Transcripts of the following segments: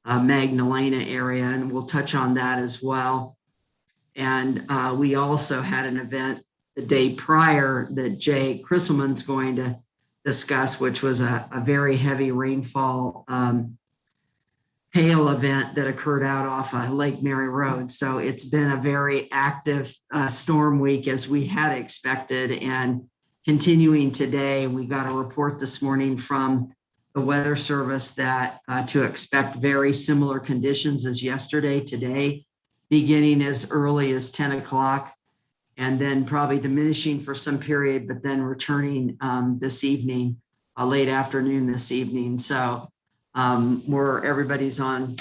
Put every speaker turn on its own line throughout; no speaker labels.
Magdalena area, and we'll touch on that as well. And we also had an event the day prior that Jay Chrisselman's going to discuss, which was a very heavy rainfall hail event that occurred out off Lake Mary Road. So it's been a very active storm week as we had expected. And continuing today, we got a report this morning from the Weather Service that to expect very similar conditions as yesterday, today, beginning as early as 10 o'clock, and then probably diminishing for some period, but then returning this evening, late afternoon this evening. So where everybody's on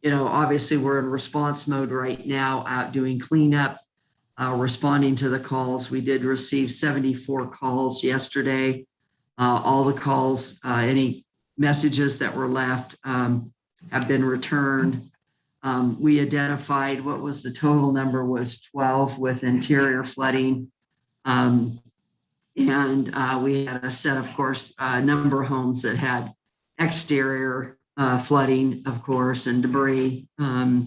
obviously we're in response mode right now, out doing cleanup, responding to the calls. We did receive 74 calls yesterday. All the calls, any messages that were left have been returned. We identified what was the total number was 12 with interior flooding. And we had a set, of course, a number of homes that had exterior flooding, of course, and debris. So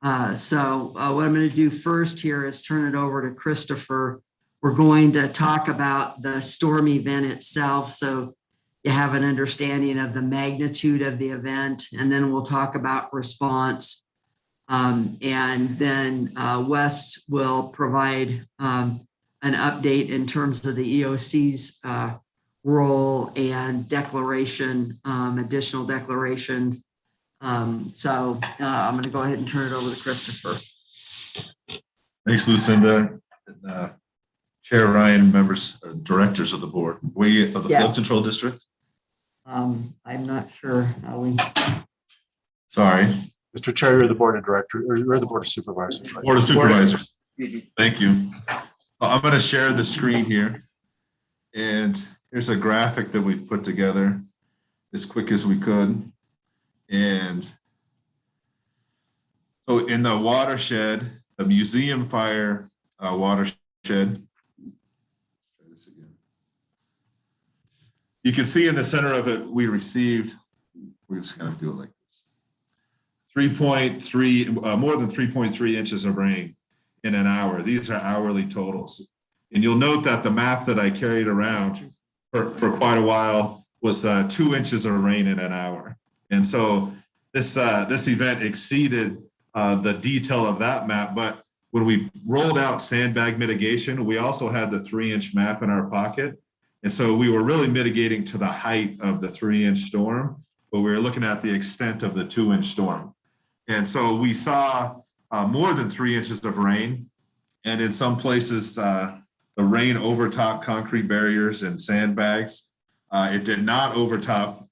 what I'm going to do first here is turn it over to Christopher. We're going to talk about the storm event itself, so you have an understanding of the magnitude of the event, and then we'll talk about response. And then Wes will provide an update in terms of the EOC's role and declaration, additional declaration. So I'm going to go ahead and turn it over to Christopher.
Thanks, Lucinda. Chair Ryan, members, directors of the board. We of the flood control district.
I'm not sure how we.
Sorry,
Mr. Chair, you're the board of directors, or you're the board of supervisors, right?
Board of Supervisors. Thank you. I'm going to share the screen here, and here's a graphic that we've put together as quick as we could. And so in the watershed, the museum fire watershed. You can see in the center of it, we received, we're just going to do it like this, 3.3, more than 3.3 inches of rain in an hour. These are hourly totals. And you'll note that the map that I carried around for quite a while was 2 inches of rain in an hour. And so this event exceeded the detail of that map. But when we rolled out sandbag mitigation, we also had the 3-inch map in our pocket. And so we were really mitigating to the height of the 3-inch storm, but we were looking at the extent of the 2-inch storm. And so we saw more than 3 inches of rain. And in some places, the rain overtopped concrete barriers and sandbags. It did not overtop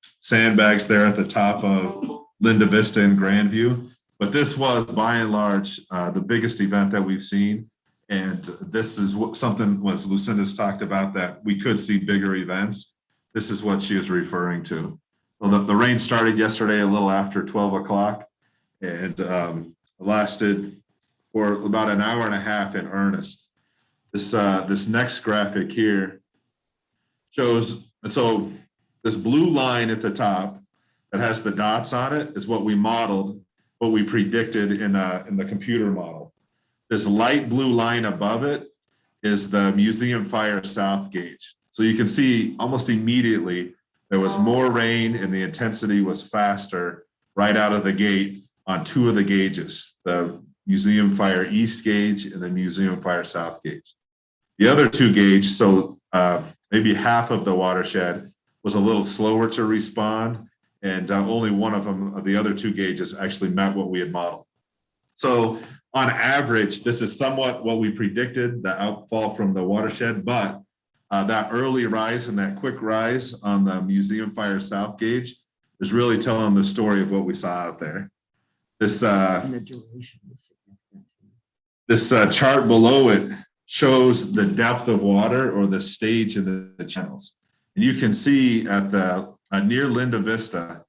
sandbags there at the top of Linda Vista and Grandview. But this was, by and large, the biggest event that we've seen. And this is what something was Lucinda's talked about, that we could see bigger events. This is what she was referring to. Well, the rain started yesterday a little after 12 o'clock and lasted for about an hour and a half in earnest. This next graphic here shows, and so this blue line at the top that has the dots on it is what we modeled, what we predicted in the computer model. This light blue line above it is the museum fire south gauge. So you can see almost immediately there was more rain and the intensity was faster right out of the gate on 2 of the gauges, the museum fire east gauge and the museum fire south gauge. The other 2 gauges, so maybe half of the watershed, was a little slower to respond, and only one of them, of the other 2 gauges, actually met what we had modeled. So on average, this is somewhat what we predicted, the outfall from the watershed, but that early rise and that quick rise on the museum fire south gauge is really telling the story of what we saw out there. This chart below it shows the depth of water or the stage in the channels. And you can see at the near Linda Vista,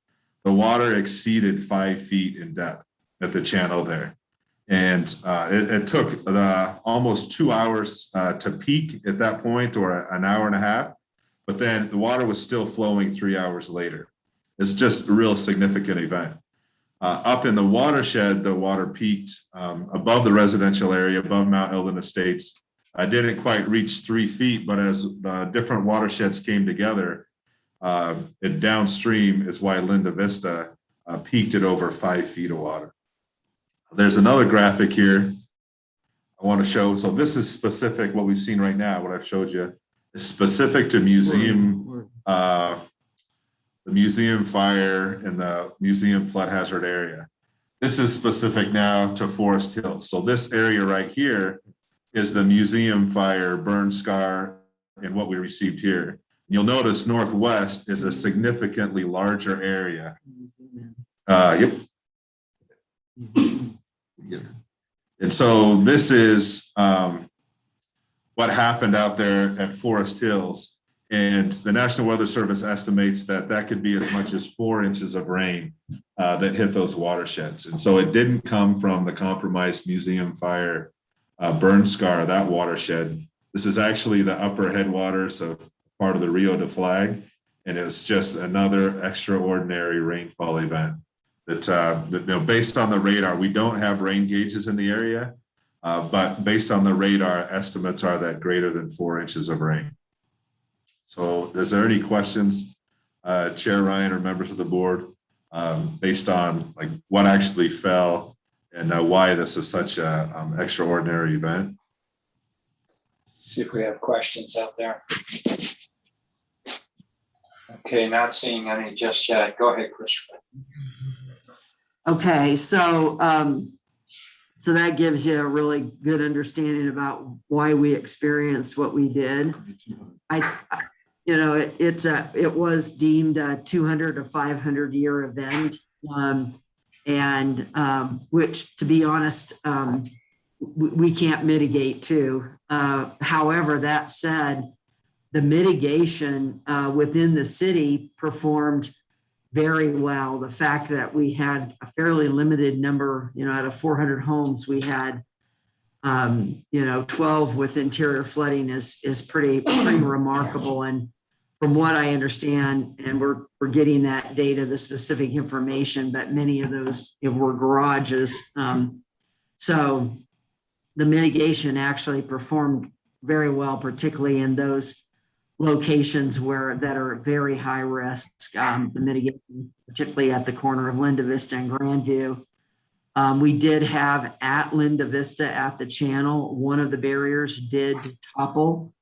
the water exceeded 5 feet in depth at the channel there. And it took almost 2 hours to peak at that point, or an hour and a half. But then the water was still flowing 3 hours later. It's just a real significant event. Up in the watershed, the water peaked above the residential area, above Mount Eldon Estates. I didn't quite reach 3 feet, but as the different watersheds came together, it downstream is why Linda Vista peaked at over 5 feet of water. There's another graphic here I want to show. So this is specific, what we've seen right now, what I've showed you is specific to museum, the museum fire and the museum flood hazard area. This is specific now to Forest Hills. So this area right here is the museum fire burn scar and what we received here. You'll notice northwest is a significantly larger area. Yep. And so this is what happened out there at Forest Hills. And the National Weather Service estimates that that could be as much as 4 inches of rain that hit those watersheds. And so it didn't come from the compromised museum fire burn scar, that watershed. This is actually the upper headwaters of part of the Rio de Flag. And it's just another extraordinary rainfall event that, you know, based on the radar, we don't have rain gauges in the area, but based on the radar, estimates are that greater than 4 inches of rain. So is there any questions, Chair Ryan or members of the board, based on like what actually fell and why this is such an extraordinary event?
See if we have questions out there. Okay, not seeing any just yet. Go ahead, Christopher.
Okay, so so that gives you a really good understanding about why we experienced what we did. You know, it was deemed a 200 to 500 year event, which, to be honest, we can't mitigate to. However, that said, the mitigation within the city performed very well. The fact that we had a fairly limited number, you know, out of 400 homes, we had, 12 with interior flooding is pretty remarkable. And from what I understand, and we're getting that data, the specific information, but many of those were garages. So the mitigation actually performed very well, particularly in those locations that are very high risk. The mitigation, particularly at the corner of Linda Vista and Grandview. We did have at Linda Vista at the channel, one of the barriers did topple,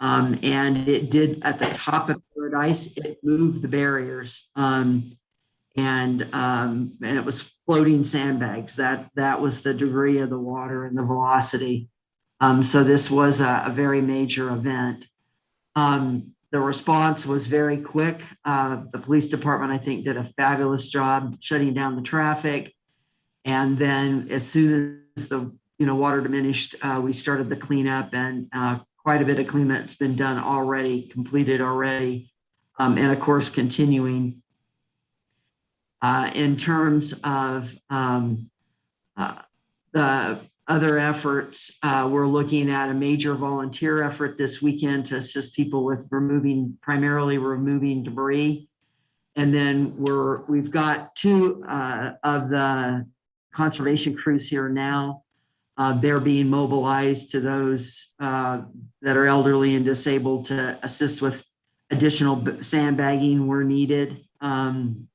and it did at the top of Paradise, it moved the barriers, and it was floating sandbags. That was the degree of the water and the velocity. So this was a very major event. The response was very quick. The police department, I think, did a fabulous job shutting down the traffic. And then as soon as the water diminished, we started the cleanup, and quite a bit of cleanup's been done already, completed already, and of course continuing. In terms of the other efforts, we're looking at a major volunteer effort this weekend to assist people with primarily removing debris. And then we've got 2 of the conservation crews here now. They're being mobilized to those that are elderly and disabled to assist with additional sandbagging where needed, and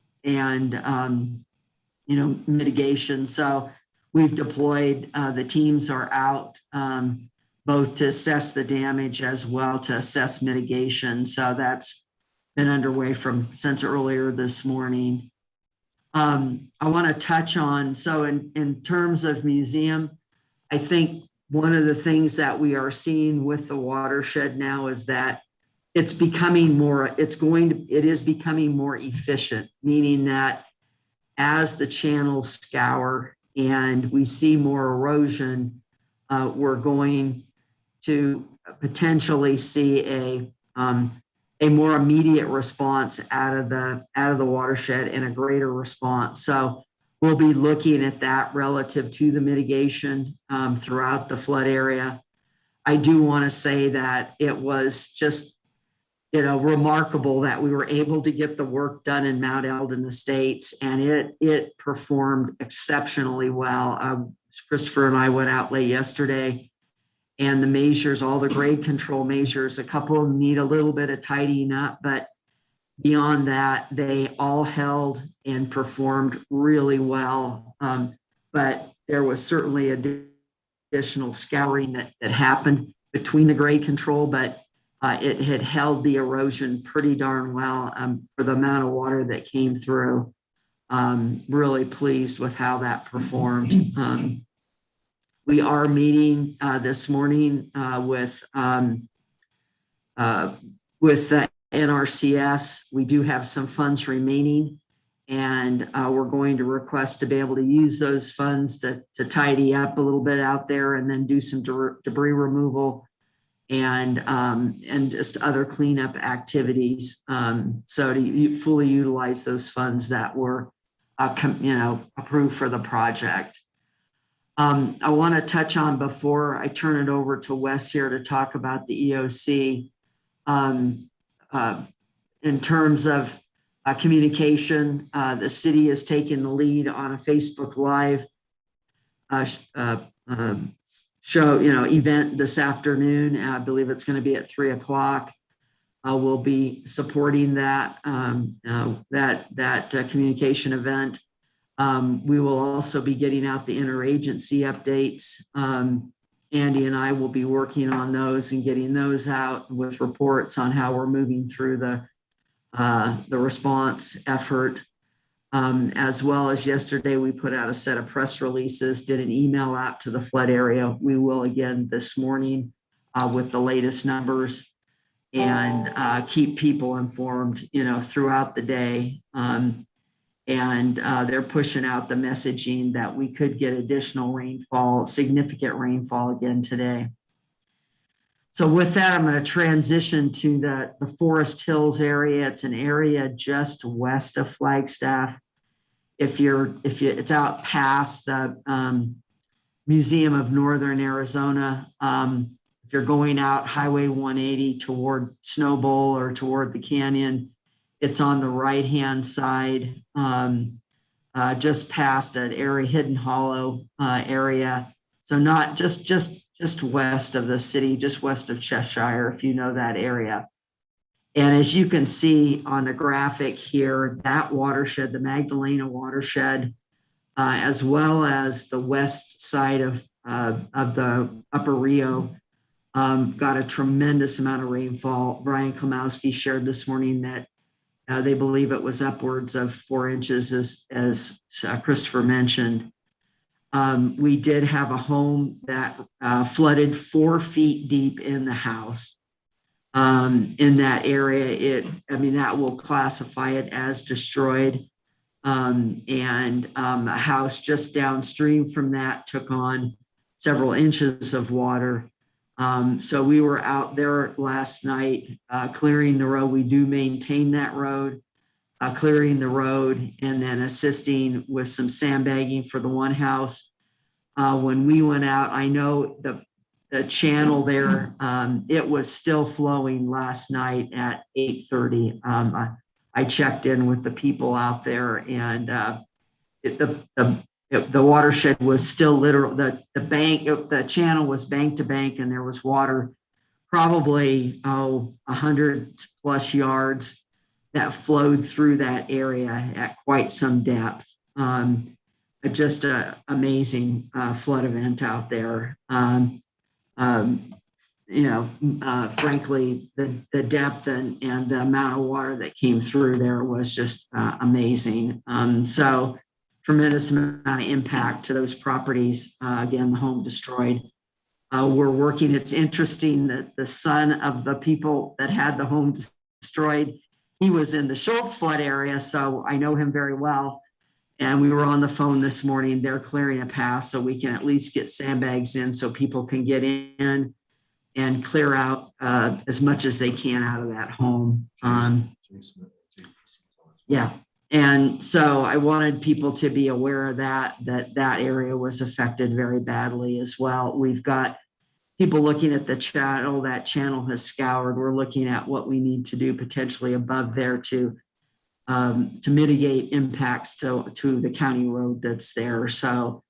mitigation. So we've deployed, the teams are out, both to assess the damage as well to assess mitigation. So that's been underway since earlier this morning. I want to touch on, so in terms of museum, I think one of the things that we are seeing with the watershed now is that it is becoming more efficient, meaning that as the channels scour and we see more erosion, we're going to potentially see a more immediate response out of the watershed and a greater response. So we'll be looking at that relative to the mitigation throughout the flood area. I do want to say that it was just remarkable that we were able to get the work done in Mount Eldon Estates, and it performed exceptionally well. Christopher and I went out late yesterday, and the measures, all the grade control measures, a couple of them need a little bit of tidying up, but beyond that, they all held and performed really well. But there was certainly additional scouring that happened between the grade control, but it had held the erosion pretty darn well for the amount of water that came through. Really pleased with how that performed. We are meeting this morning with the NRCS. We do have some funds remaining, and we're going to request to be able to use those funds to tidy up a little bit out there, and then do some debris removal and just other cleanup activities. So to fully utilize those funds that were approved for the project. I want to touch on, before I turn it over to Wes here to talk about the EOC, in terms of communication, the city has taken the lead on a Facebook Live event this afternoon. I believe it's going to be at 3:00. We'll be supporting that communication event. We will also be getting out the interagency updates. Andy and I will be working on those and getting those out with reports on how we're moving through the response effort. As well as yesterday, we put out a set of press releases, did an email out to the flood area. We will again this morning with the latest numbers, and keep people informed, throughout the day. And they're pushing out the messaging that we could get additional rainfall, significant rainfall again today. So with that, I'm going to transition to the Forest Hills area. It's an area just west of Flagstaff. It's out past the Museum of Northern Arizona. If you're going out Highway 180 toward Snowbowl or toward the canyon, it's on the right-hand side, just past an area, Hidden Hollow area. So not just west of the city, just west of Cheshire, if you know that area. And as you can see on the graphic here, that watershed, the Magdalena watershed, as well as the west side of the Upper Rio, got a tremendous amount of rainfall. Brian Klimowski shared this morning that they believe it was upwards of 4 inches, as Christopher mentioned. We did have a home that flooded 4 feet deep in the house. In that area, that will classify it as destroyed. And a house just downstream from that took on several inches of water. So we were out there last night clearing the road. We do maintain that road, clearing the road, and then assisting with some sandbagging for the one house. When we went out, I know the channel there, it was still flowing last night at 8:30. I checked in with the people out there, and the watershed was still literal. The channel was bank to bank, and there was water probably 100 plus yards that flowed through that area at quite some depth. Just an amazing flood event out there. Frankly, the depth and the amount of water that came through there was just amazing. So tremendous amount of impact to those properties. Again, the home destroyed. We're working. It's interesting that the son of the people that had the home destroyed, he was in the Schultz flood area, so I know him very well. And we were on the phone this morning. They're clearing a path so we can at least get sandbags in so people can get in and clear out as much as they can out of that home. Yeah. And so I wanted people to be aware of that area was affected very badly as well. We've got people looking at the channel, that channel has scoured. We're looking at what we need to do potentially above there to mitigate impacts to the county road that's there. So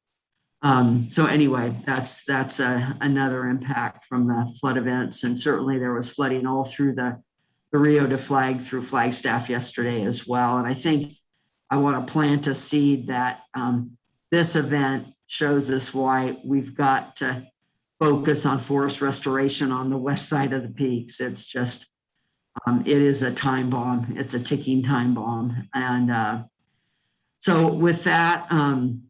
anyway, that's another impact from the flood events. And certainly there was flooding all through the Rio de Flag through Flagstaff yesterday as well. And I think I want to plant a seed that this event shows us why we've got to focus on forest restoration on the west side of the peaks. It's just, it is a time bomb. It's a ticking time bomb. And so with that, I'm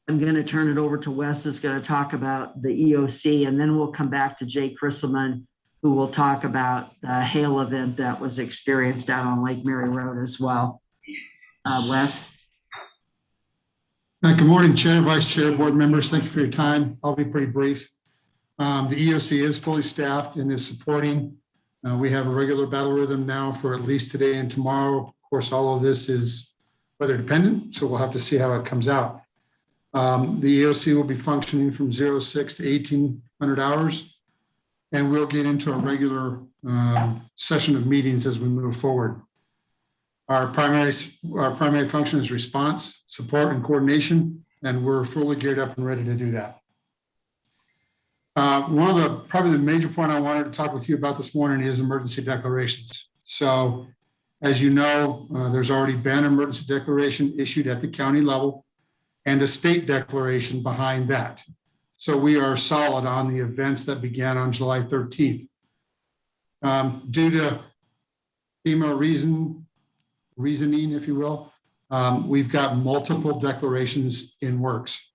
going to turn it over to Wes, who's going to talk about the EOC, and then we'll come back to Jay Chrisselman, who will talk about the hail event that was experienced out on Lake Mary Road as well. Wes?
Good morning, Chair, Vice Chair, board members. Thank you for your time. I'll be pretty brief. The EOC is fully staffed and is supporting. We have a regular battle rhythm now for at least today and tomorrow. Of course, all of this is weather dependent, so we'll have to see how it comes out. The EOC will be functioning from 06 to 1800 hours, and we'll get into a regular session of meetings as we move forward. Our primary function is response, support, and coordination, and we're fully geared up and ready to do that. Probably the major point I wanted to talk with you about this morning is emergency declarations. So, as you know, there's already been an emergency declaration issued at the county level and a state declaration behind that. So we are solid on the events that began on July 13th. Due to FEMA reasoning, if you will, we've got multiple declarations in works.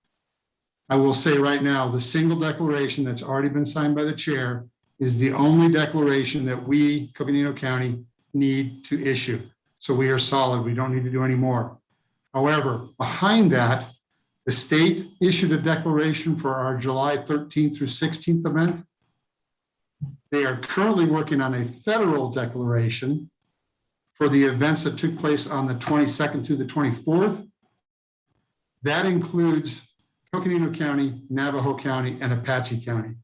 I will say right now, the single declaration that's already been signed by the chair is the only declaration that we, Coconino County, need to issue. So we are solid. We don't need to do any more. However, behind that, the state issued a declaration for our July 13th through 16th event. They are currently working on a federal declaration for the events that took place on the 22nd through the 24th. That includes Coconino County, Navajo County, and Apache County.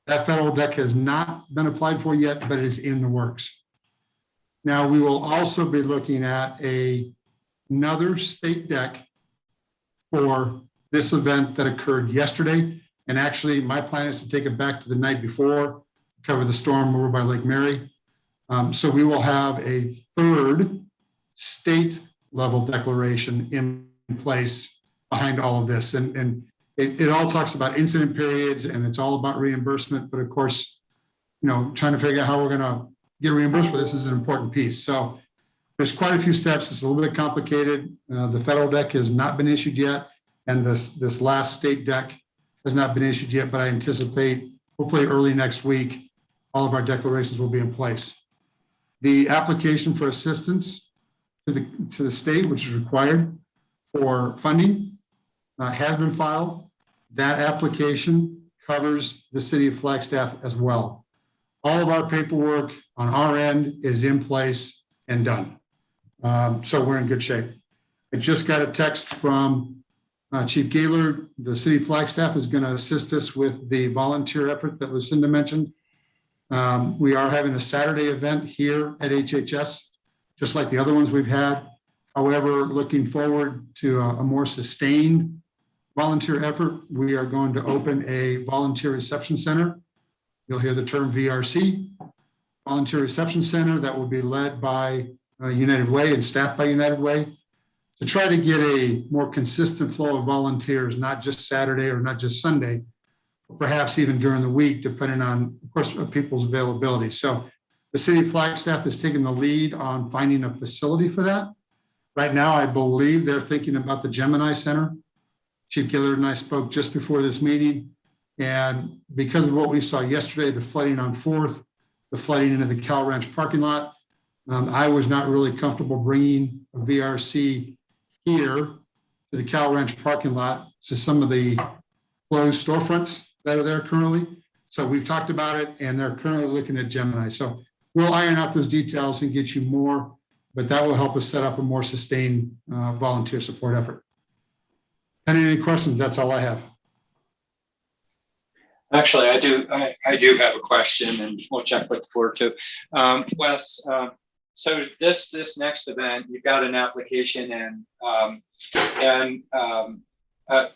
That federal deck has not been applied for yet, but it is in the works. Now, we will also be looking at another state deck for this event that occurred yesterday. And actually, my plan is to take it back to the night before, cover the storm over by Lake Mary. So we will have a third state level declaration in place behind all of this. And it all talks about incident periods, and it's all about reimbursement. But of course, trying to figure out how we're going to get reimbursed for this is an important piece. So there's quite a few steps. It's a little bit complicated. The federal deck has not been issued yet, and this last state deck has not been issued yet, but I anticipate hopefully early next week, all of our declarations will be in place. The application for assistance to the state, which is required for funding, has been filed. That application covers the city of Flagstaff as well. All of our paperwork on our end is in place and done. So we're in good shape. I just got a text from Chief Gaylord. The city of Flagstaff is going to assist us with the volunteer effort that Lucinda mentioned. We are having a Saturday event here at HHS, just like the other ones we've had. However, looking forward to a more sustained volunteer effort, we are going to open a volunteer reception center. You'll hear the term VRC, Volunteer Reception Center, that will be led by United Way and staffed by United Way to try to get a more consistent flow of volunteers, not just Saturday or not just Sunday, but perhaps even during the week, depending on, of course, people's availability. So the city of Flagstaff has taken the lead on finding a facility for that. Right now, I believe they're thinking about the Gemini Center. Chief Gaylord and I spoke just before this meeting, and because of what we saw yesterday, the flooding on 4th, the flooding into the Cal Ranch parking lot, I was not really comfortable bringing a VRC here to the Cal Ranch parking lot to some of the closed storefronts that are there currently. So we've talked about it, and they're currently looking at Gemini. So we'll iron out those details and get you more, but that will help us set up a more sustained volunteer support effort. Any questions? That's all I have.
Actually, I do have a question, and we'll check with the board too. Wes, so this next event, you've got an application and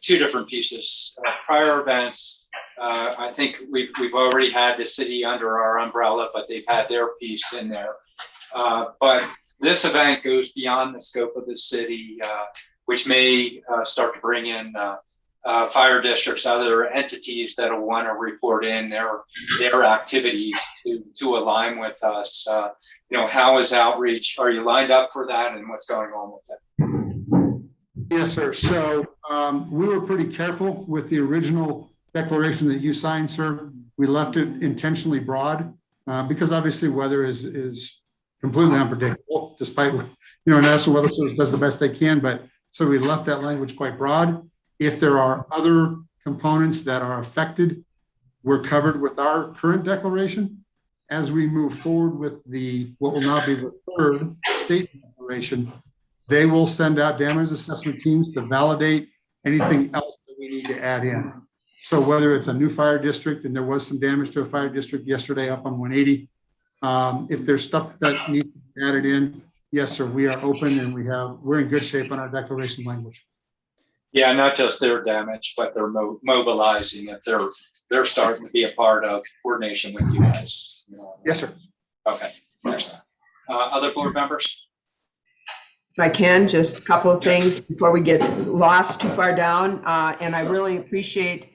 two different pieces. Prior events, I think we've already had the city under our umbrella, but they've had their piece in there. But this event goes beyond the scope of the city, which may start to bring in fire districts, other entities that will want to report in their activities to align with us. How is outreach? Are you lined up for that, and what's going on with it?
Yes, sir. So we were pretty careful with the original declaration that you signed, sir. We left it intentionally broad because obviously weather is completely unpredictable, despite National Weather Service does the best they can. But so we left that language quite broad. If there are other components that are affected, we're covered with our current declaration. As we move forward with what will now be the third state declaration, they will send out damage assessment teams to validate anything else that we need to add in. So whether it's a new fire district, and there was some damage to a fire district yesterday up on 180, if there's stuff that needs to be added in, yes, sir, we are open and we're in good shape on our declaration language.
Yeah, not just their damage, but they're mobilizing if they're starting to be a part of coordination with you guys.
Yes, sir.
Okay, excellent. Other board members?
If I can, just a couple of things before we get lost too far down. And I really appreciate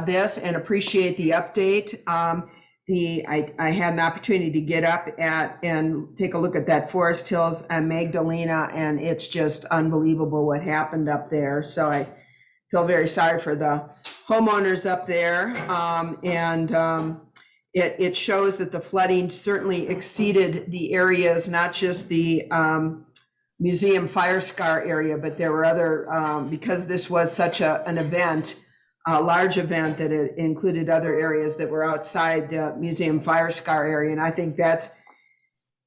this and appreciate the update. I had an opportunity to get up and take a look at that Forest Hills and Magdalena, and it's just unbelievable what happened up there. So I feel very sorry for the homeowners up there. It shows that the flooding certainly exceeded the areas, not just the museum fire scar area, but there were other, because this was such an event, a large event, that it included other areas that were outside the museum fire scar area. And I think that's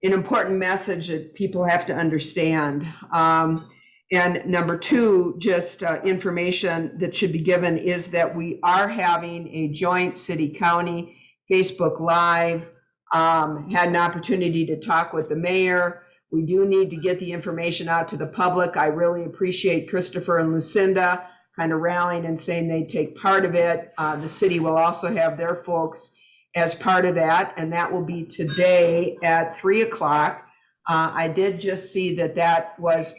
an important message that people have to understand. And number two, just information that should be given is that we are having a joint city-county Facebook Live. Had an opportunity to talk with the mayor. We do need to get the information out to the public. I really appreciate Christopher and Lucinda kind of rallying and saying they take part of it. The city will also have their folks as part of that, and that will be today at 3:00. I did just see that was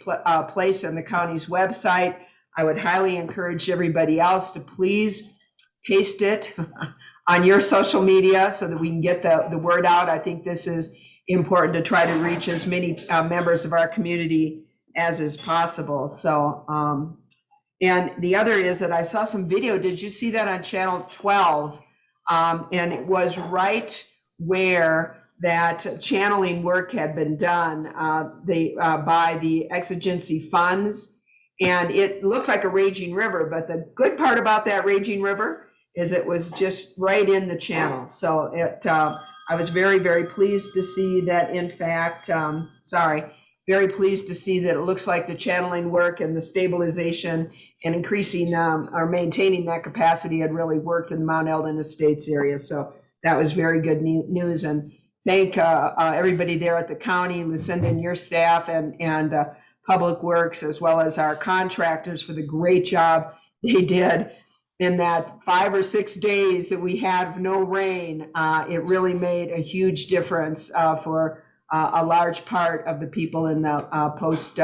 placed on the county's website. I would highly encourage everybody else to please paste it on your social media so that we can get the word out. I think this is important to try to reach as many members of our community as is possible. So, and the other is that I saw some video. Did you see that on channel 12? And it was right where that channeling work had been done by the exigency funds. And it looked like a raging river, but the good part about that raging river is it was just right in the channel. So I was very, very pleased to see that, in fact, very pleased to see that it looks like the channeling work and the stabilization and increasing or maintaining that capacity had really worked in the Mount Eldon Estates area. So that was very good news. And thank everybody there at the county, Lucinda and your staff, and Public Works, as well as our contractors, for the great job they did in that 5 or 6 days that we had no rain. It really made a huge difference for a large part of the people in the post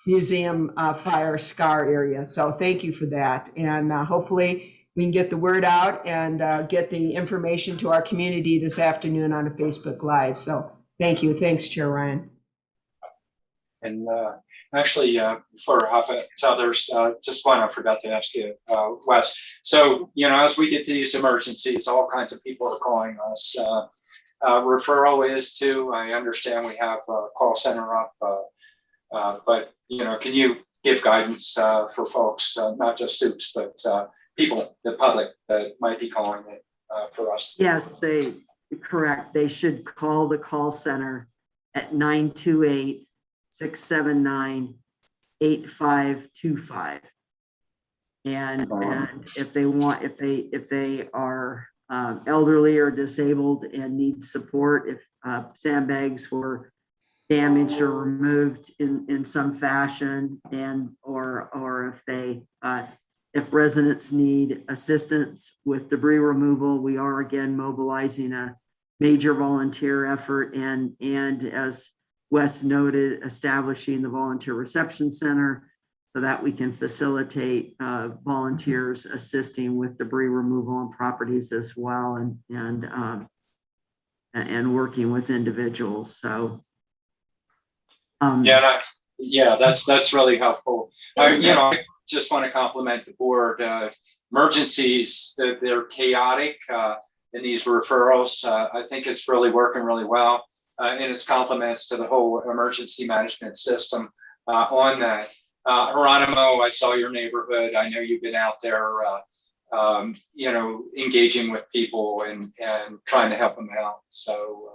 museum fire scar area. So thank you for that. And hopefully we can get the word out and get the information to our community this afternoon on a Facebook Live. So thank you. Thanks, Chair Ryan.
And actually, before I hop to others, just one I forgot to ask you, Wes. So, as we get these emergencies, all kinds of people are calling us. Referral is to, I understand we have a call center up, but, can you give guidance for folks, not just Supes, but people, the public that might be calling it for us?
Yes, correct. They should call the call center at 928-679-8525. And if they are elderly or disabled and need support, if sandbags were damaged or removed in some fashion, and or if residents need assistance with debris removal, we are again mobilizing a major volunteer effort, and as Wes noted, establishing the volunteer reception center so that we can facilitate volunteers assisting with debris removal on properties as well, and working with individuals. So
that's really helpful. I just want to compliment the board. Emergencies, they're chaotic in these referrals. I think it's really working really well, and it's compliments to the whole emergency management system on that. Geronimo, I saw your neighborhood. I know you've been out there, engaging with people and trying to help them out. So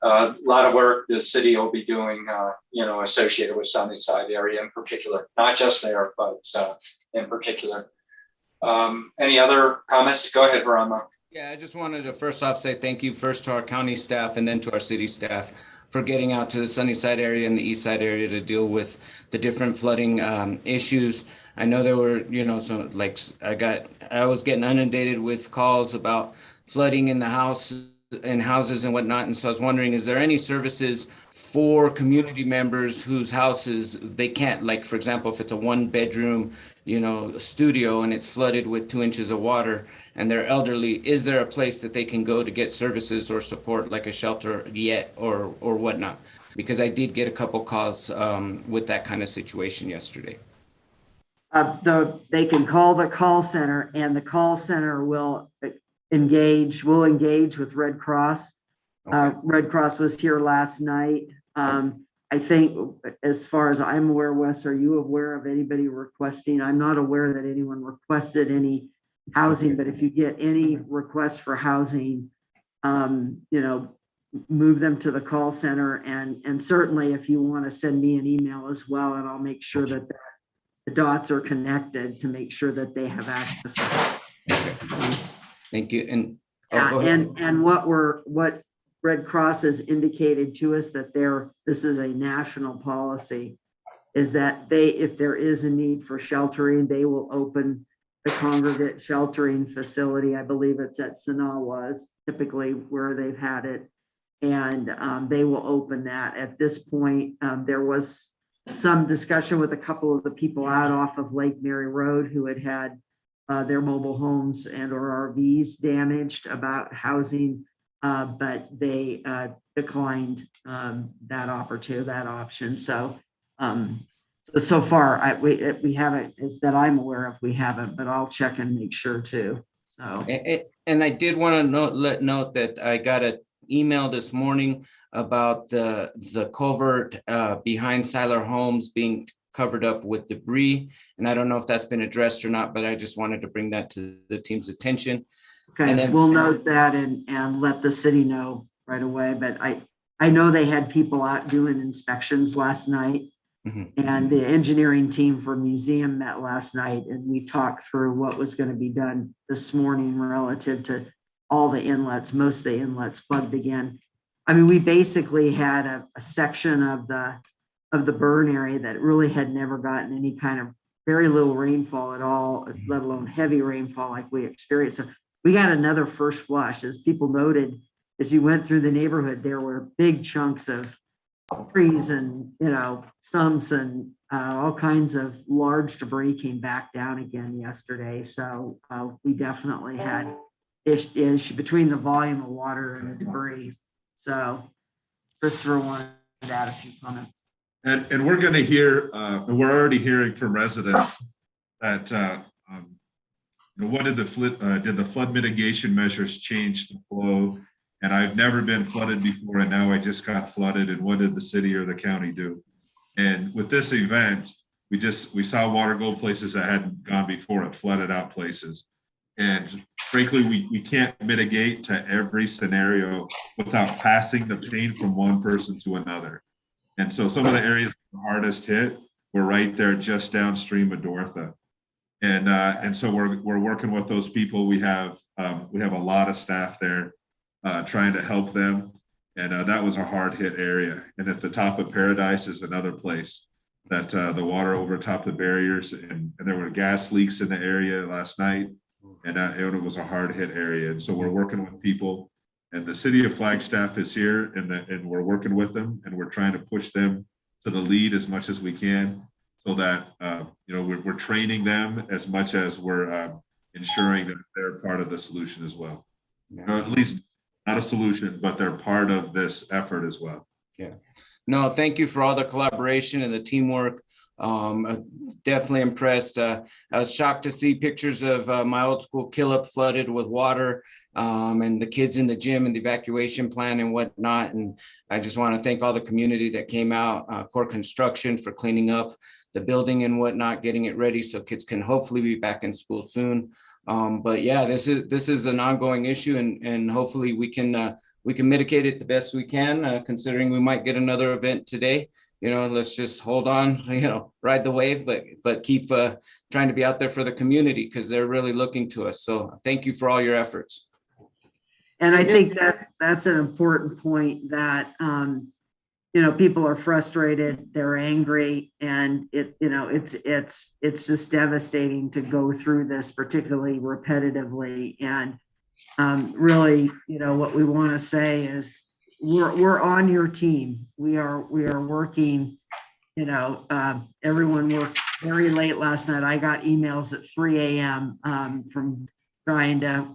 a lot of work the city will be doing, associated with Sunnyside area in particular, not just there, but in particular. Any other comments? Go ahead, Geronimo.
Yeah, I just wanted to first off say thank you first to our county staff and then to our city staff for getting out to the Sunnyside area and the East Side area to deal with the different flooding issues. I know there were, I was getting inundated with calls about flooding in the houses and whatnot. And so I was wondering, is there any services for community members whose houses they can't, like, for example, if it's a 1-bedroom, studio and it's flooded with 2 inches of water and they're elderly, is there a place that they can go to get services or support, like a shelter yet or whatnot? Because I did get a couple calls with that kind of situation yesterday.
They can call the call center, and the call center will engage with Red Cross.
Okay.
Red Cross was here last night. I think, as far as I'm aware, Wes, are you aware of anybody requesting? I'm not aware that anyone requested any housing, but if you get any requests for housing, move them to the call center. And certainly if you want to send me an email as well, and I'll make sure that the dots are connected to make sure that they have access to that.
Thank you. And
and what Red Cross has indicated to us that this is a national policy, is that if there is a need for sheltering, they will open the congregate sheltering facility. I believe it's at Sanawas, typically where they've had it, and they will open that. At this point, there was some discussion with a couple of the people out off of Lake Mary Road who had their mobile homes and or RVs damaged about housing, but they declined that option. So far, we haven't, that I'm aware of, we haven't, but I'll check and make sure too. So.
And I did want to note that I got an email this morning about the culvert behind Siler Homes being covered up with debris. And I don't know if that's been addressed or not, but I just wanted to bring that to the team's attention.
Okay, and then we'll note that and let the city know right away. But I know they had people out doing inspections last night. Mm-hmm. And the engineering team for museum met last night, and we talked through what was going to be done this morning relative to all the inlets. Most of the inlets plugged again. I mean, we basically had a section of the burn area that really had never gotten any kind of very little rainfall at all, let alone heavy rainfall like we experienced. So we got another first flush. As people noted, as you went through the neighborhood, there were big chunks of trees and stumps and all kinds of large debris came back down again yesterday. So we definitely had issue between the volume of water and the debris. So Christopher wanted to add a few comments.
And we're going to hear, and we're already hearing from residents that what did the flood mitigation measures change the flow? And I've never been flooded before, and now I just got flooded. And what did the city or the county do? And with this event, we saw water go places that hadn't gone before. It flooded out places. And frankly, we can't mitigate to every scenario without passing the pain from one person to another. And so some of the areas hardest hit were right there just downstream of Dorotha. And so we're working with those people. We have a lot of staff there trying to help them. And that was a hard hit area. And at the top of Paradise is another place that the water overtopped the barriers, and there were gas leaks in the area last night. And it was a hard hit area. And so we're working with people, and the City of Flagstaff is here, and we're working with them, and we're trying to push them to the lead as much as we can, so that we're training them as much as we're ensuring that they're part of the solution as well. Or at least not a solution, but they're part of this effort as well.
Yeah. No, thank you for all the collaboration and the teamwork. Definitely impressed. I was shocked to see pictures of my old school Killip flooded with water, and the kids in the gym and the evacuation plan and whatnot. And I just want to thank all the community that came out, Core Construction for cleaning up the building and whatnot, getting it ready so kids can hopefully be back in school soon. But yeah, this is an ongoing issue, and hopefully we can mitigate it the best we can, considering we might get another event today. Let's just hold on, ride the wave, but keep trying to be out there for the community, because they're really looking to us. So thank you for all your efforts.
And I think that's an important point, that people are frustrated, they're angry, and it's just devastating to go through this, particularly repetitively. And really, what we want to say is we're on your team. We are working. Everyone worked very late last night. I got emails at 3 a.m. From trying to,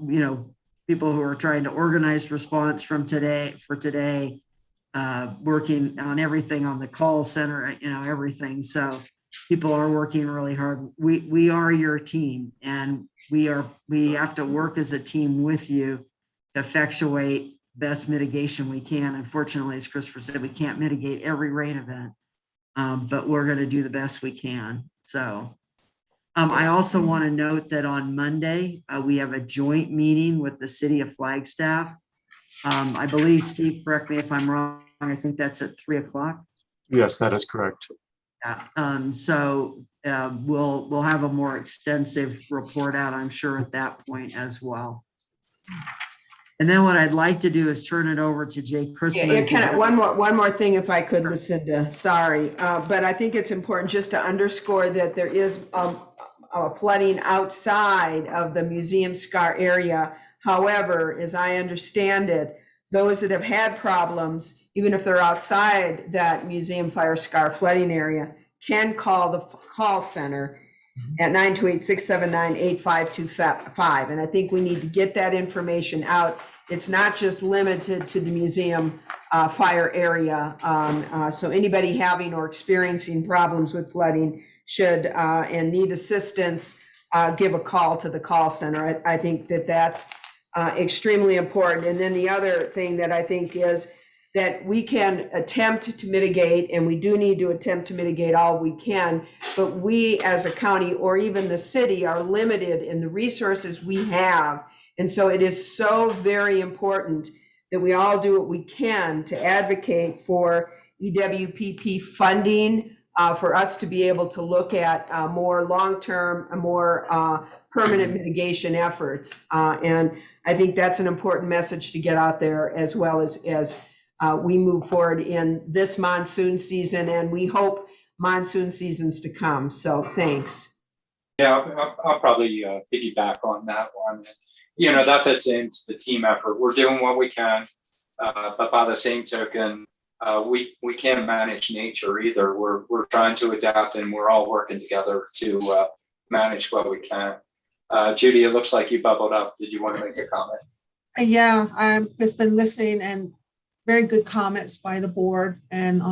people who are trying to organize response for today, working on everything on the call center, everything. So people are working really hard. We are your team, and we have to work as a team with you to effectuate best mitigation we can. Unfortunately, as Christopher said, we can't mitigate every rain event, but we're going to do the best we can. So I also want to note that on Monday, we have a joint meeting with the City of Flagstaff. I believe, Steve, correct me if I'm wrong, I think that's at 3:00.
Yes, that is correct.
Yeah. So we'll have a more extensive report out, I'm sure, at that point as well. And then what I'd like to do is turn it over to Jay Chrisman.
Yeah, one more thing, if I could, Lucinda, sorry. But I think it's important just to underscore that there is flooding outside of the museum scar area. However, as I understand it, those that have had problems, even if they're outside that museum fire scar flooding area, can call the call center at 928-679-8525. And I think we need to get that information out. It's not just limited to the museum fire area. So anybody having or experiencing problems with flooding should and need assistance, give a call to the call center. I think that's extremely important. And then the other thing that I think is that we can attempt to mitigate, and we do need to attempt to mitigate all we can, but we as a county or even the city are limited in the resources we have. And so it is so very important that we all do what we can to advocate for EWPP funding, for us to be able to look at more long-term, more permanent mitigation efforts. And I think that's an important message to get out there, as well as we move forward in this monsoon season, and we hope monsoon seasons to come. So thanks.
Yeah, I'll probably piggyback on that one. That fits into the team effort. We're doing what we can, but by the same token, we can't manage nature either. We're trying to adapt, and we're all working together to manage what we can. Judy, it looks like you bubbled up. Did you want to make a comment?
Yeah, I've just been listening, and very good comments by the board and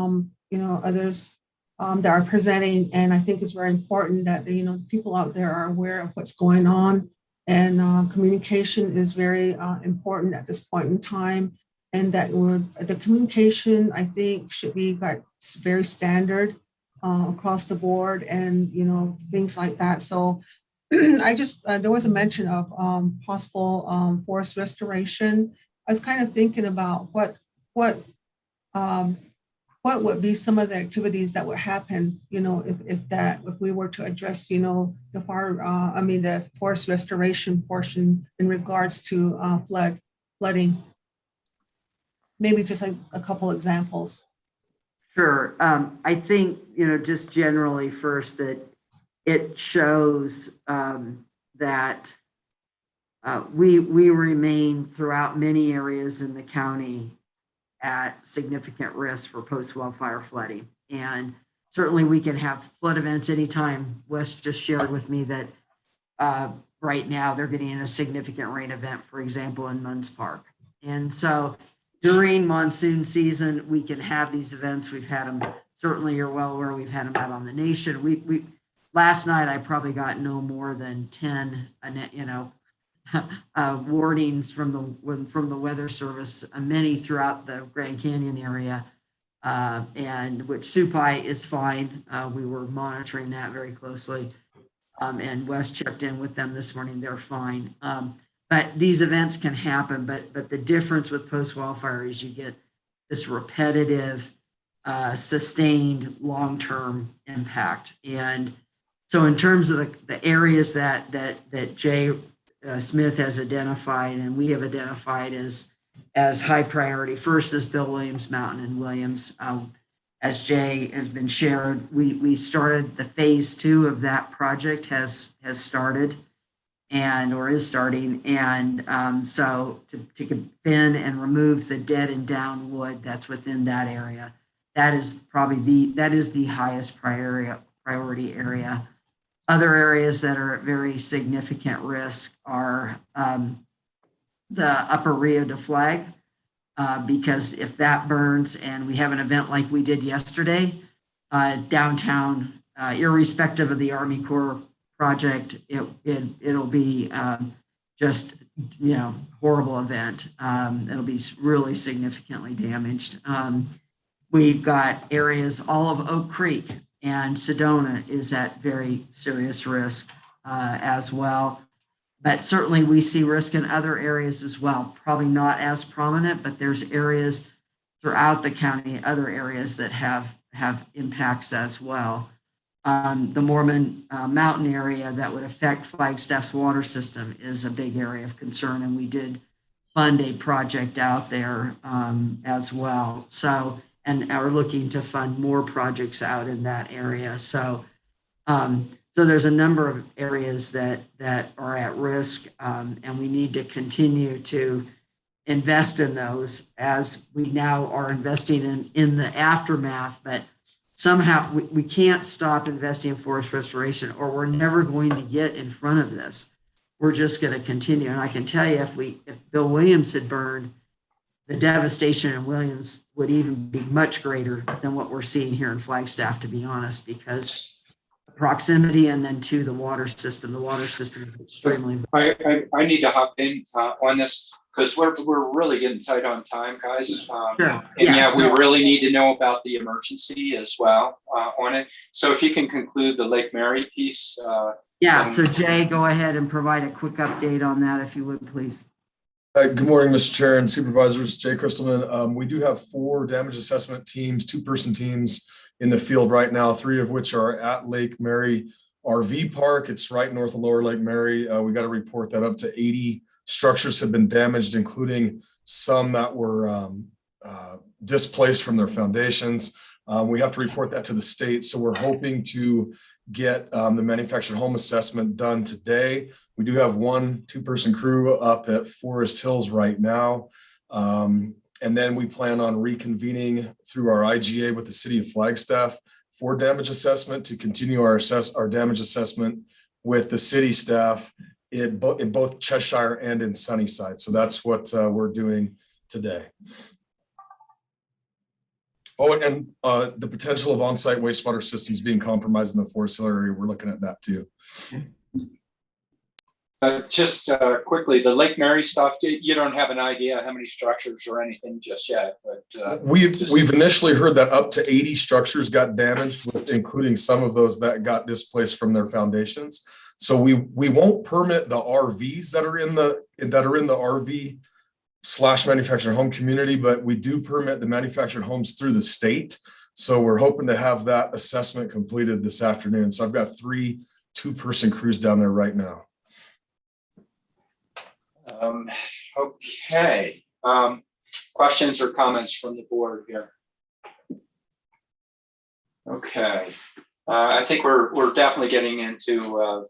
others that are presenting. And I think it's very important that people out there are aware of what's going on, and communication is very important at this point in time. And that the communication, I think, should be like very standard across the board, and things like that. So there was a mention of possible forest restoration. I was kind of thinking about what what would be some of the activities that would happen, if we were to address, the forest restoration portion in regards to flooding? Maybe just a couple examples.
Sure. I think, just generally first that it shows that we remain throughout many areas in the county at significant risk for post-wildfire flooding. And certainly we can have flood events anytime. Wes just shared with me that right now they're getting a significant rain event, for example, in Munns Park. And so during monsoon season, we can have these events. We've had them, certainly you're well aware, we've had them out on the nation. We last night, I probably got no more than 10, warnings from the Weather Service, many throughout the Grand Canyon area, and which Supai is fine. We were monitoring that very closely, and Wes checked in with them this morning. They're fine. But these events can happen. But the difference with post-wildfire is you get this repetitive, sustained, long-term impact. And so, in terms of the areas that Jay Smith has identified and we have identified as high priority, first is Bill Williams Mountain and Williams. As Jay has been shared, we started the phase 2 of that project has started or is starting, and so to thin and remove the dead and down wood that's within that area, that is probably the highest priority area. Other areas that are at very significant risk are the upper Rio de Flag, because if that burns and we have an event like we did yesterday, downtown, irrespective of the Army Corps project, it'll be just horrible event. It'll be really significantly damaged. We've got areas, all of Oak Creek and Sedona is at very serious risk as well. But certainly we see risk in other areas as well, probably not as prominent, but there's areas throughout the county, other areas that have impacts as well. The Mormon Mountain area that would affect Flagstaff's water system is a big area of concern, and we did fund a project out there as well. So, and are looking to fund more projects out in that area. So, so there's a number of areas that are at risk, and we need to continue to invest in those as we now are investing in the aftermath. But somehow we can't stop investing in forest restoration, or we're never going to get in front of this. We're just going to continue. And I can tell you, if Bill Williams had burned, the devastation in Williams would even be much greater than what we're seeing here in Flagstaff, to be honest, because proximity and then to the water system. The water system is extremely.
I need to hop in on this because we're really getting tight on time, guys.
Sure.
And we really need to know about the emergency as well on it. So if you can conclude the Lake Mary piece.
So Jay, go ahead and provide a quick update on that, if you would, please.
Good morning, Mr. Chair and Supervisors. Jay Crystalman. We do have 4 damage assessment teams, 2-person teams in the field right now, 3 of which are at Lake Mary RV Park. It's right north of Lower Lake Mary. We got to report that up to 80 structures have been damaged, including some that were displaced from their foundations. We have to report that to the state. So we're hoping to get the manufactured home assessment done today. We do have 1 2-person crew up at Forest Hills right now. And then we plan on reconvening through our IGA with the City of Flagstaff for damage assessment to continue our damage assessment with the city staff in both Cheshire and in Sunnyside. So that's what we're doing today. Oh, and the potential of on-site wastewater systems being compromised in the Forest Hill area, we're looking at that too.
Just quickly, the Lake Mary stuff, you don't have an idea how many structures or anything just yet, but
we've initially heard that up to 80 structures got damaged, including some of those that got displaced from their foundations. So we won't permit the RVs that are in the RV slash manufactured home community, but we do permit the manufactured homes through the state. So we're hoping to have that assessment completed this afternoon. So I've got 3 two-person crews down there right now.
Okay. Questions or comments from the board here? Okay. I think we're definitely getting into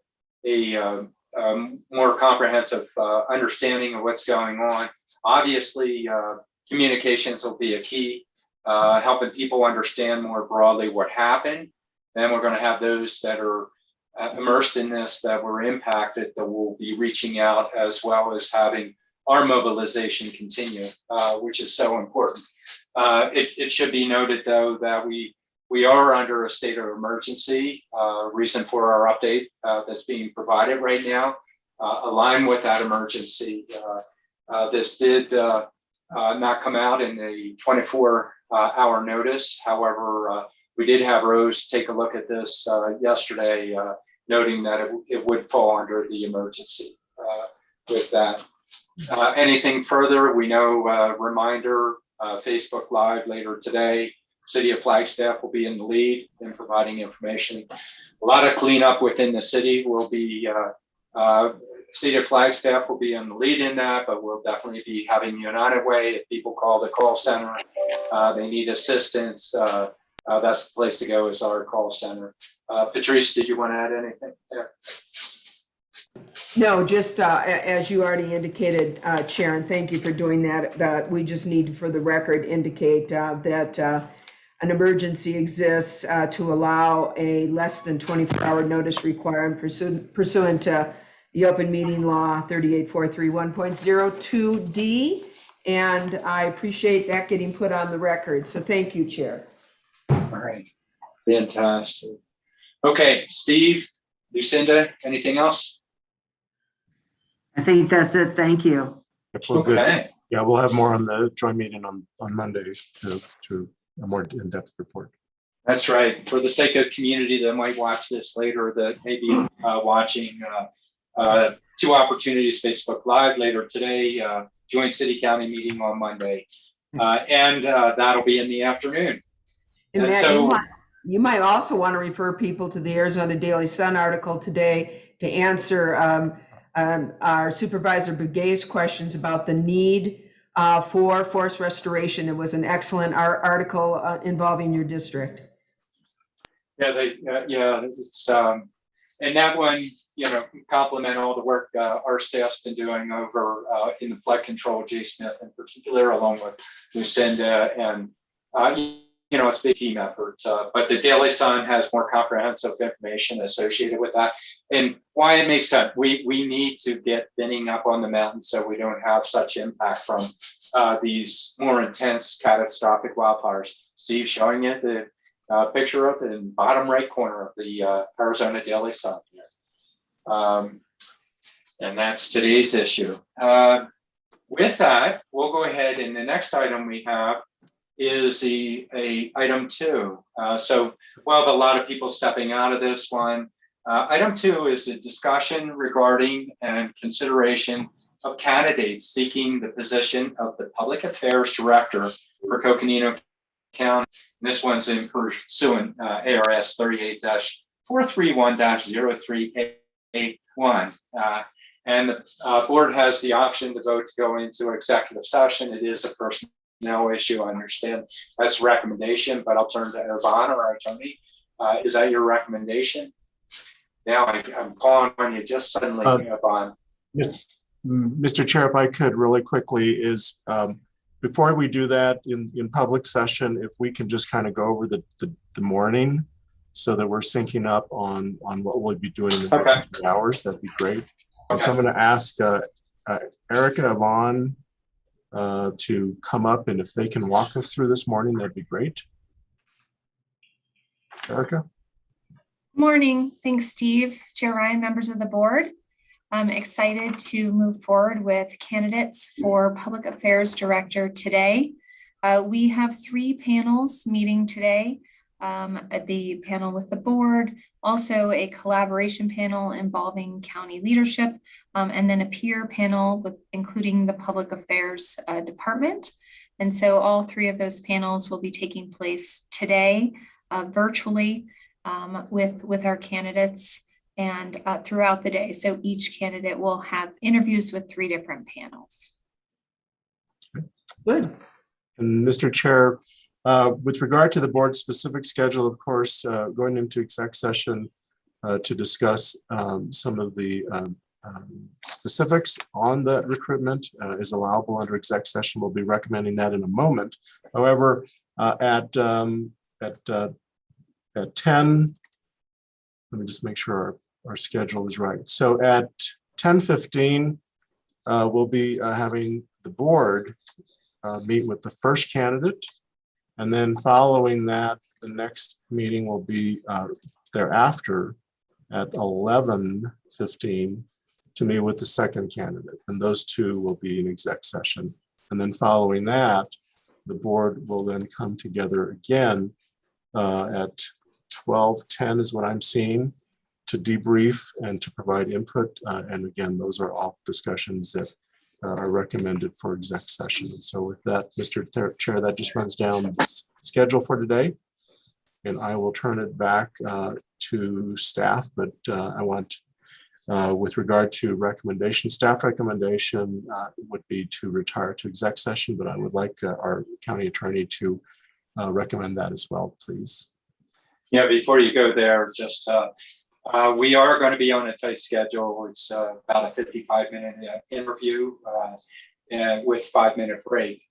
a more comprehensive understanding of what's going on. Obviously, communications will be a key, helping people understand more broadly what happened. Then we're going to have those that are immersed in this, that were impacted, that will be reaching out, as well as having our mobilization continue, which is so important. It should be noted, though, that we are under a state of emergency. Reason for our update that's being provided right now align with that emergency. This did not come out in a 24-hour notice. However, we did have Rose take a look at this yesterday, noting that it would fall under the emergency with that. Anything further? We know, reminder, Facebook Live later today. City of Flagstaff will be in the lead in providing information. A lot of cleanup within the city will be, City of Flagstaff will be in the lead in that, but we'll definitely be having United Way. If people call the call center, they need assistance, that's the place to go, is our call center. Patrice, did you want to add anything there?
No, just as you already indicated, Chair, and thank you for doing that, we just need to, for the record, indicate that an emergency exists to allow a less than 24-hour notice requirement pursuant to the open meeting law 38431.02D. And I appreciate that getting put on the record. So thank you, Chair.
All right. Fantastic. Okay, Steve, Lucinda, anything else?
I think that's it. Thank you.
We're good.
Okay.
Yeah, we'll have more on the joint meeting on Monday to a more in-depth report.
That's right. For the sake of community that might watch this later, that may be watching 2 opportunities, Facebook Live later today, joint city county meeting on Monday. And that'll be in the afternoon.
And
And
Matt,
so
you might also want to refer people to the Arizona Daily Sun article today to answer our Supervisor Begay's questions about the need for forest restoration. It was an excellent article involving your district.
yeah, it's and that one, compliment all the work our staff's been doing over in the flood control, Jay Smith in particular, along with Lucinda, and it's a big team effort. But the Daily Sun has more comprehensive information associated with that, and why it makes sense. We need to get thinning up on the mountain so we don't have such impact from these more intense catastrophic wildfires. Steve showing you the picture of it in the bottom right corner of the Arizona Daily Sun. And that's today's issue. With that, we'll go ahead, and the next item we have is item 2. So we'll have a lot of people stepping out of this one. Item 2 is a discussion regarding and consideration of candidates seeking the position of the Public Affairs Director for Coconino County. This one's in pursuant ARS 38-431-0381. And the board has the option to vote to go into executive session. It is a personnel issue. I understand that's a recommendation, but I'll turn to Yvonne or our attorney. Is that your recommendation? Now I'm calling on you just suddenly, Yvonne.
Mr. Chair, if I could really quickly before we do that in public session, if we can just kind of go over the morning so that we're syncing up on what we'll be doing in the next few hours, that'd be great. And so I'm going to ask Eric and Yvonne to come up, and if they can walk us through this morning, that'd be great. Erica?
Morning. Thanks, Steve, Chair Ryan, members of the board. I'm excited to move forward with candidates for Public Affairs Director today. We have 3 panels meeting today. the panel with the board, also a collaboration panel involving county leadership, and then a peer panel with including the public affairs department. And so all three of those panels will be taking place today virtually with our candidates and throughout the day. So each candidate will have interviews with 3 different panels.
Good.
And Mr. Chair, with regard to the board's specific schedule, of course, going into exec session to discuss some of the specifics on the recruitment is allowable under exec session. We'll be recommending that in a moment. However, at 10, let me just make sure our schedule is right. So at 10:15, we'll be having the board meet with the first candidate. And then following that, the next meeting will be thereafter at 11:15 to meet with the second candidate. And those two will be in exec session. And then following that, the board will then come together again at 12:10 is what I'm seeing, to debrief and to provide input. And again, those are all discussions that are recommended for exec session. So with that, Mr. Chair, that just runs down the schedule for today. And I will turn it back to staff, but I want, with regard to recommendation, staff recommendation would be to retire to exec session, but I would like our county attorney to recommend that as well, please.
Yeah, before you go there, just we are going to be on a tight schedule. It's about a 55-minute interview and with 5-minute break.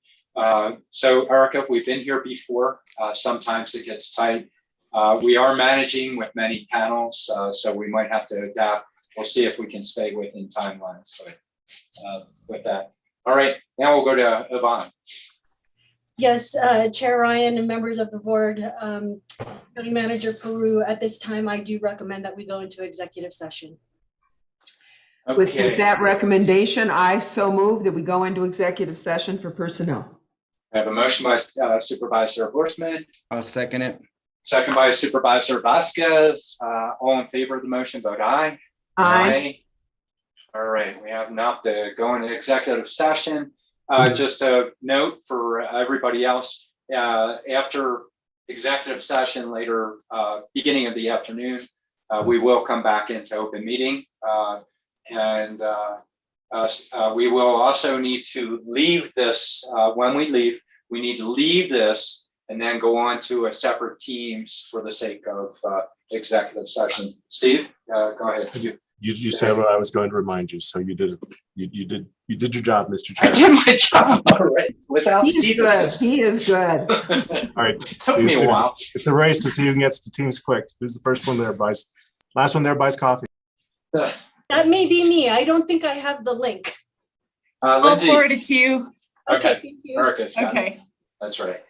So Erica, we've been here before. Sometimes it gets tight. We are managing with many panels, so we might have to adapt. We'll see if we can stay within timelines. But with that, all right, now we'll go to Yvonne.
Yes, Chair Ryan and members of the board, County Manager Peru, at this time, I do recommend that we go into executive session.
With
Okay.
that recommendation, I so move that we go into executive session for personnel.
I have a motion by Supervisor Horstman,
I'll second it.
second by Supervisor Vasquez. All in favor of the motion, vote aye.
Aye.
All right, we have now to go into executive session. Just a note for everybody else, after executive session later, beginning of the afternoon, we will come back into open meeting. And we will also need to leave this, when we leave, we need to leave this and then go on to a separate teams for the sake of executive session. Steve, go ahead.
You said what I was going to remind you, so you did your job, Mr. Chair.
I did my job already without
He is
Steve.
good. He is good.
All right.
Took me a while.
It's a race to see who gets to teams quick. Who's the first one there buys? Last one there buys coffee.
That may be me. I don't think I have the link.
I'll
Lindsay.
forward it to you.
Okay,
Okay.
thank you.
Erica's got it.
Okay.
That's right.